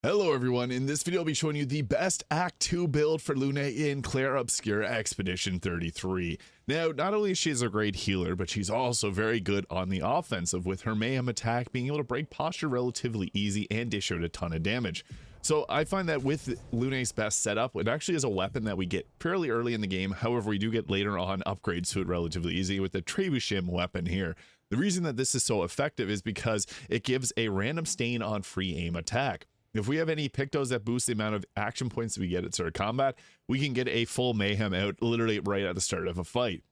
Hello everyone, in this video I'll be showing you the best Act 2 build for LUNE in Clair Obscur Expedition 33. Now, not only is she a great healer, but she's also very good on the offensive, with her mayhem attack being able to break posture relatively easy and dish out a ton of damage. So I find that with LUNE's best setup, it actually is a weapon that we get fairly early in the game. However, we do get later on upgrades to it relatively easy with the Trebuchim weapon here. The reason that this is so effective is because it gives a random stain on free aim attack. If we have any Pictos that boost the amount of action points that we get at start of combat, we can get a full mayhem out literally right at the start of a fight.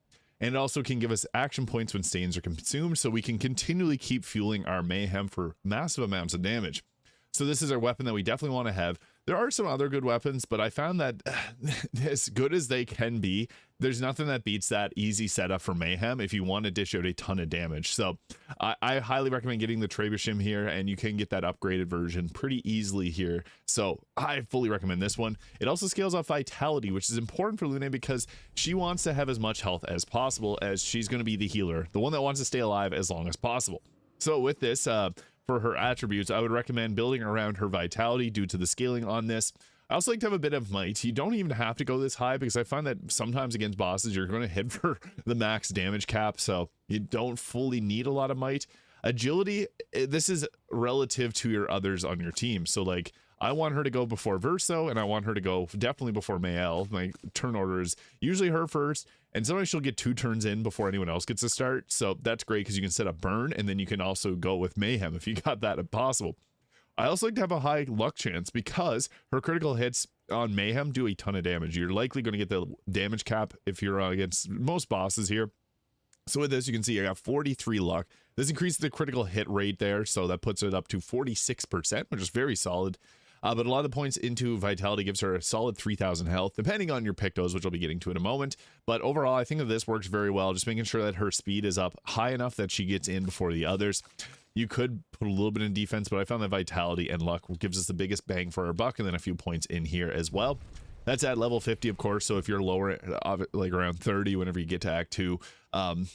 And it also can give us action points when stains are consumed, so we can continually keep fueling our mayhem for massive amounts of damage. So this is our weapon that we definitely want to have. There are some other good weapons, but I found that as good as they can be, there's nothing that beats that easy setup for mayhem if you want to dish out a ton of damage. So I highly recommend getting the Trebuchim here, and you can get that upgraded version pretty easily here. So I fully recommend this one. It also scales off vitality, which is important for LUNE because she wants to have as much health as possible, as she's going to be the healer, the one that wants to stay alive as long as possible. So with this, for her attributes, I would recommend building around her vitality due to the scaling on this. I also like to have a bit of might. You don't even have to go this high, because I find that sometimes against bosses you're going to hit for the max damage cap, so you don't fully need a lot of might. Agility, this is relative to your others on your team. So like, I want her to go before Verso, and I want her to go definitely before Maelle. My turn order is usually her first, and sometimes she'll get 2 turns in before anyone else gets to start. So that's great because you can set up burn, and then you can also go with mayhem if you got that if possible. I also like to have a high luck chance because her critical hits on mayhem do a ton of damage. You're likely going to get the damage cap if you're against most bosses here. So with this, you can see I got 43 luck. This increases the critical hit rate there, so that puts it up to 46%, which is very solid. But a lot of the points into vitality gives her a solid 3,000 health, depending on your Pictos, which I'll be getting to in a moment. But overall, I think that this works very well, just making sure that her speed is up high enough that she gets in before the others. You could put a little bit in defense, but I found that vitality and luck gives us the biggest bang for our buck, and then a few points in here as well. That's at level 50, of course, so if you're lower, like around 30, whenever you get to Act 2,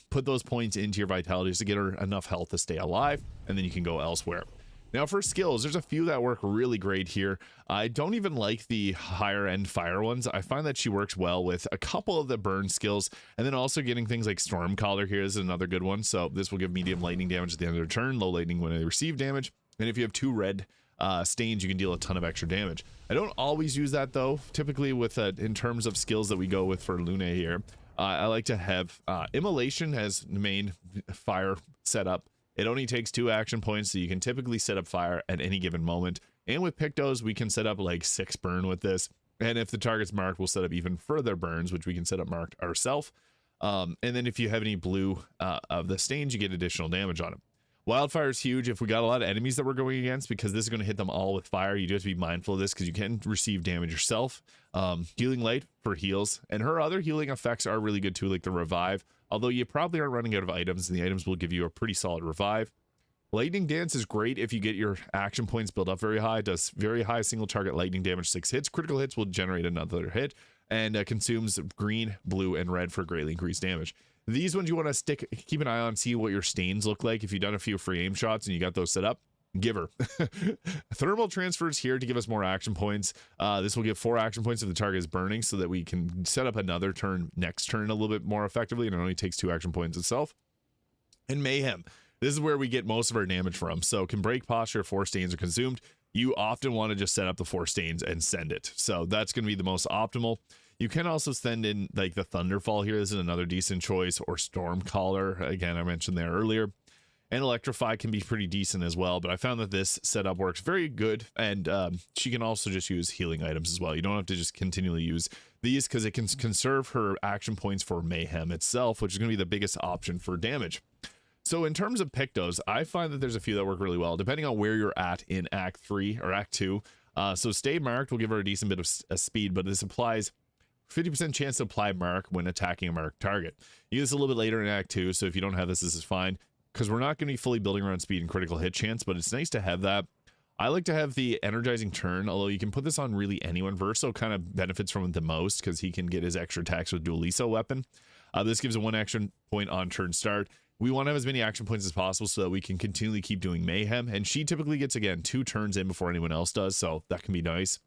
put those points into your vitality to get her enough health to stay alive, and then you can go elsewhere. Now for skills, there's a few that work really great here. I don't even like the higher end fire ones. I find that she works well with a couple of the burn skills, and then also getting things like Storm Collar here is another good one. So this will give medium lightning damage at the end of their turn, low lightning when they receive damage. And if you have 2 red stains, you can deal a ton of extra damage. I don't always use that though. Typically with in terms of skills that we go with for LUNE here, I like to have Immolation as the main fire setup. It only takes 2 action points, so you can typically set up fire at any given moment. And with Pictos, we can set up like 6 burn with this. And if the target's marked, we'll set up even further burns, which we can set up marked ourselves. And then if you have any blue of the stains, you get additional damage on them. Wildfire is huge if we got a lot of enemies that we're going against, because this is going to hit them all with fire. You do have to be mindful of this because you can receive damage yourself. Healing Light for heals, and her other healing effects are really good too, like the revive, although you probably aren't running out of items, and the items will give you a pretty solid revive. Lightning Dance is great if you get your action points built up very high. It does very high single target lightning damage, 6 hits. Critical hits will generate another hit, and consumes green, blue, and red for greatly increased damage. These ones you want to keep an eye on, see what your stains look like. If you've done a few free aim shots and you got those set up, give her. Thermal transfers here to give us more action points. This will give 4 action points if the target is burning, so that we can set up another turn next turn a little bit more effectively, and it only takes 2 action points itself. And Mayhem, this is where we get most of our damage from. So can break posture if 4 stains are consumed. You often want to just set up the 4 stains and send it. So that's going to be the most optimal. You can also send in like the Thunderfall here. This is another decent choice, or Storm Collar. Again, I mentioned there earlier. And Electrify can be pretty decent as well, but I found that this setup works very good, and she can also just use healing items as well. You don't have to just continually use these, because it can conserve her action points for Mayhem itself, which is going to be the biggest option for damage. So in terms of Pictos, I find that there's a few that work really well, depending on where you're at in Act 3 or Act 2. So Stay Marked will give her a decent bit of speed, but this applies 50% chance to apply mark when attacking a marked target. You get this a little bit later in Act 2, so if you don't have this, this is fine, because we're not going to be fully building around speed and critical hit chance, but it's nice to have that. I like to have the energizing turn, although you can put this on really anyone. Verso kind of benefits from it the most because he can get his extra attacks with Dualiso weapon. This gives a 1 action point on turn start. We want to have as many action points as possible so that we can continually keep doing mayhem. And she typically gets, again, 2 turns in before anyone else does, so that can be nice.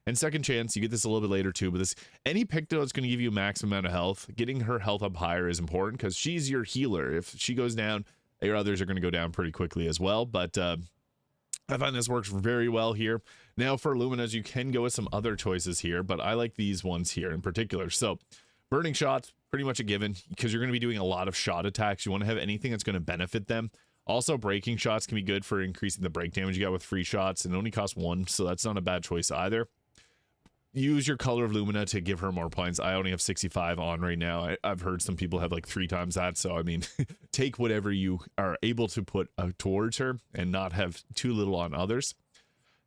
And second chance, you get this a little bit later too, but this any Picto is going to give you a maximum amount of health. Getting her health up higher is important because she's your healer. If she goes down, your others are going to go down pretty quickly as well. But I find this works very well here. Now for Luminas, you can go with some other choices here, but I like these ones here in particular. So burning shots, pretty much a given because you're going to be doing a lot of shot attacks. You want to have anything that's going to benefit them. Also, breaking shots can be good for increasing the break damage you got with free shots, and it only costs 1, so that's not a bad choice either. Use your Color of Lumina to give her more points. I only have 65 on right now. I've heard some people have like 3 times that, so I mean, take whatever you are able to put towards her and not have too little on others.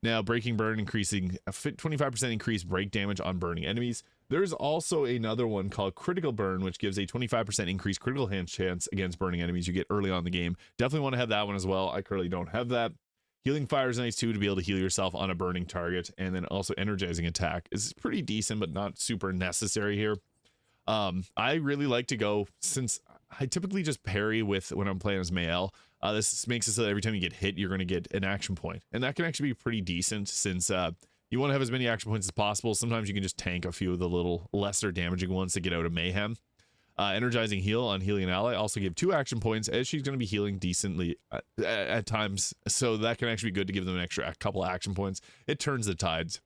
Now, Breaking Burn, increasing a 25% increased break damage on burning enemies. There's also another one called Critical Burn, which gives a 25% increased critical hit chance against burning enemies you get early on in the game. Definitely want to have that one as well. I currently don't have that. Healing Fire is nice too, to be able to heal yourself on a burning target. And then also Energizing Attack is pretty decent, but not super necessary here. I really like to go, since I typically just parry with when I'm playing as Maelle. This makes it so that every time you get hit, you're going to get an action point. And that can actually be pretty decent since you want to have as many action points as possible. Sometimes you can just tank a few of the little lesser damaging ones to get out of mayhem. Energizing Heal on healing an ally also give 2 action points, as she's going to be healing decently at times, so that can actually be good to give them an extra couple action points. It turns the tides.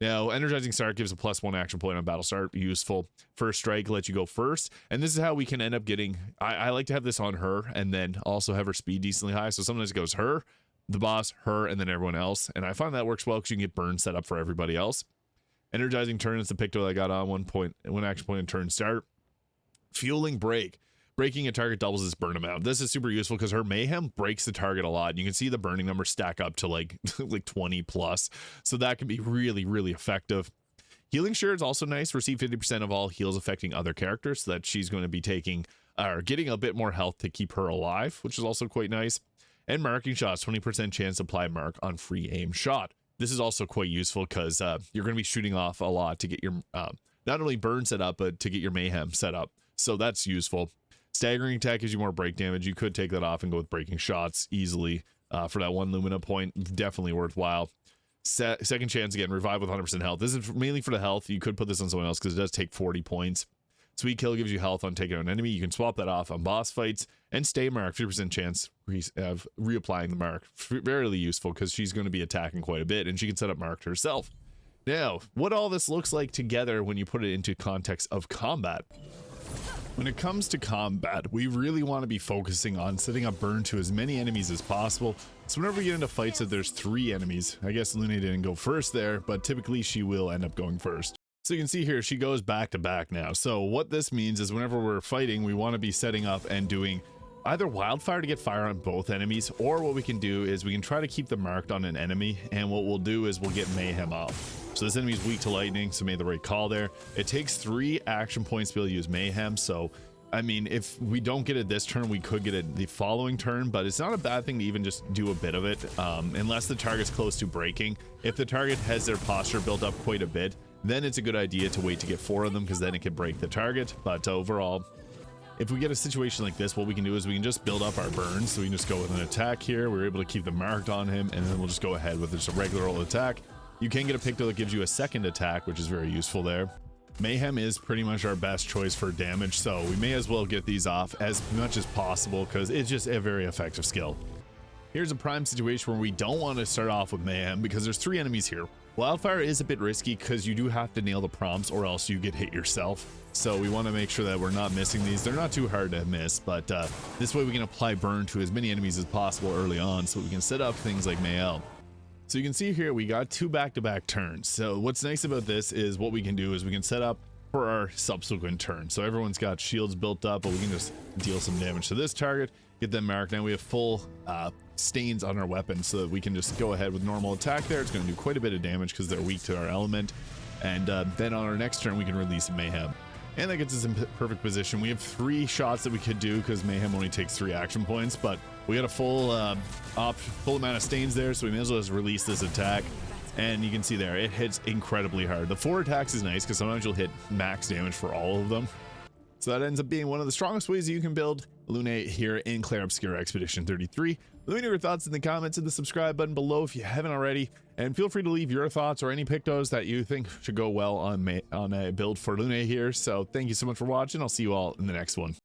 Now, Energizing Start gives a +1 action point on battle start, useful. First Strike lets you go first, and this is how we can end up getting, I like to have this on her and then also have her speed decently high, so sometimes it goes her, the boss, her, and then everyone else, and I find that works well because you can get burn set up for everybody else. Energizing Turn is the Picto that I got on 1 action point and turn start. Fueling Break. Breaking a target doubles its burn amount. This is super useful because her mayhem breaks the target a lot. You can see the burning numbers stack up to like 20 plus. So that can be really, really effective. Healing Share is also nice. Receive 50% of all heals affecting other characters, so that she's going to be taking or getting a bit more health to keep her alive, which is also quite nice. And Marking Shots, 20% chance to apply mark on free aim shot. This is also quite useful because you're going to be shooting off a lot to get your not only burn set up, but to get your mayhem set up. So that's useful. Staggering Attack gives you more break damage. You could take that off and go with Breaking Shots easily for that 1 Lumina point. Definitely worthwhile. Second Chance, again, revive with 100% health. This is mainly for the health. You could put this on someone else because it does take 40 points. Sweet Kill gives you health on taking out an enemy. You can swap that off on boss fights. And Stay Mark, 50% chance of reapplying the mark. Very useful because she's going to be attacking quite a bit and she can set up marked herself. Now, what all this looks like together when you put it into context of combat. When it comes to combat, we really want to be focusing on setting up burn to as many enemies as possible. So whenever we get into fights that there's 3 enemies, I guess Lune didn't go first there, but typically she will end up going first. So you can see here, she goes back to back now. So what this means is whenever we're fighting, we want to be setting up and doing either Wildfire to get fire on both enemies, or what we can do is we can try to keep them marked on an enemy, and what we'll do is we'll get Mayhem off. So this enemy is weak to lightning, so made the right call there. It takes 3 action points to be able to use Mayhem, so I mean, if we don't get it this turn, we could get it the following turn, but it's not a bad thing to even just do a bit of it, unless the target's close to breaking. If the target has their posture built up quite a bit, then it's a good idea to wait to get 4 of them, because then it can break the target. But overall, if we get a situation like this, what we can do is we can just build up our burns. So we can just go with an attack here. We're able to keep them marked on him, and then we'll just go ahead with just a regular old attack. You can get a Picto that gives you a second attack, which is very useful there. Mayhem is pretty much our best choice for damage, so we may as well get these off as much as possible because it's just a very effective skill. Here's a prime situation where we don't want to start off with Mayhem because there's 3 enemies here. Wildfire is a bit risky because you do have to nail the prompts or else you get hit yourself. So we want to make sure that we're not missing these. They're not too hard to miss, but this way we can apply burn to as many enemies as possible early on so we can set up things like Maelle. So you can see here we got 2 back-to-back turns. So what's nice about this is what we can do is we can set up for our subsequent turn. So everyone's got shields built up, but we can just deal some damage to this target, get them marked. Now we have full stains on our weapons so that we can just go ahead with normal attack there. It's going to do quite a bit of damage because they're weak to our element. And then on our next turn we can release Mayhem. And that gets us in perfect position. We have 3 shots that we could do because Mayhem only takes 3 action points, but we got a full amount of stains there, so we may as well just release this attack. And you can see there, it hits incredibly hard. The 4 attacks is nice because sometimes you'll hit max damage for all of them. So that ends up being one of the strongest ways that you can build Lune here in Clair Obscur Expedition 33. Let me know your thoughts in the comments and the subscribe button below if you haven't already, and feel free to leave your thoughts or any Pictos that you think should go well on a build for Lune here. So thank you so much for watching. I'll see you all in the next one.